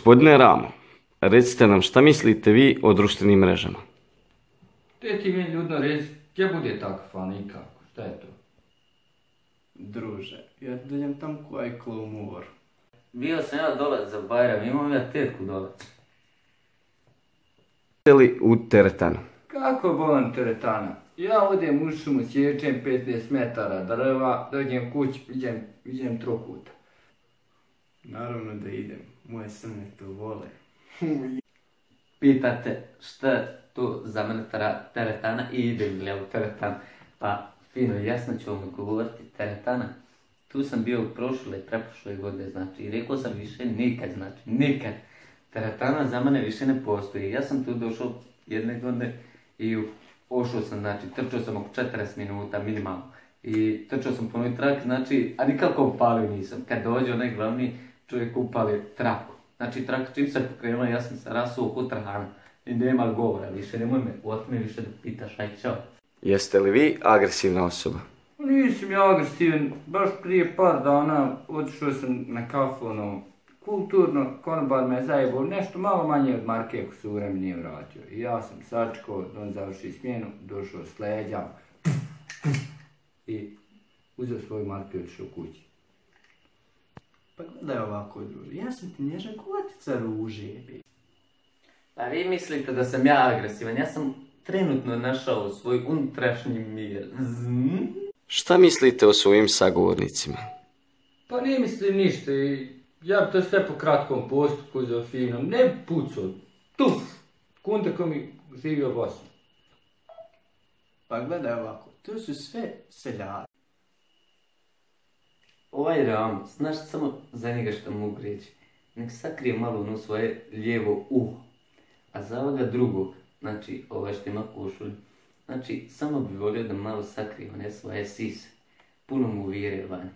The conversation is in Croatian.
Gospodine Ramo, recite nam šta mislite vi o društvenim mrežama? Te ti mi ljudno reći, gdje bude takva nikako, šta je to? Druže, ja dođem tam koji klumor. Bio sam ja dole za Bajram, imam ja tetku dole. Jeste li u teretanu? Kako bolan teretana? Ja odem u šumu, sječem 15 metara drva, dođem kući, vidim trokuta. Naravno da idem, moje srne to vole. Pitate šta je to za mene teretana i idem li ja u teretan. Pa fino, jasno ću vam govoriti teretana. Tu sam bio prošle i preprošle godine, znači, i rekao sam više nikad, znači, nikad. Teretana za mene više ne postoji. Ja sam tu došao jedne godine i ošao sam, znači, trčao sam oko 40 minuta minimalno. I trčao sam po onoj traki, znači, a nikako upalio nisam. Kad dođe onaj glavni čovjek upali traku. Znači, traka čim se pokrenula, ja sam se rasuo oko trhana. I nema govora više, nemoj me otme više da pitaš, aj čao. Jeste li vi agresivna osoba? Nisam ja agresivan, baš prije par dana otišao sam na kafu, kulturno, konobar me zajebao, nešto malo manje od Marke ako se u vremenu nije vratio. I ja sam sačekao da on završi smjenu, došao s leđa i uzeo svoju Marku i otišao kući. Pa gledaj ovako, druže, ja sam ti nježan kovatica ruže. Pa vi mislite da sam ja agresivan, ja sam trenutno našao svoj unutrašnji mir. Šta mislite o svojim sagovornicima? Pa ne mislim ništa i ja bi to sve po kratkom postupku za fino, ne pucao, tuf, kunta ko mi živio u Bosni. Pa gledaj ovako, to su sve seljari. Ovaj Ram, znaš samo za njega što mogu reći. Nek sakrije malo ono svoje lijevo uho. A za ovoga drugog, znači ovaj što ima košulj, znači samo bi volio da malo sakrije one svoje sise. Puno mu vire vani.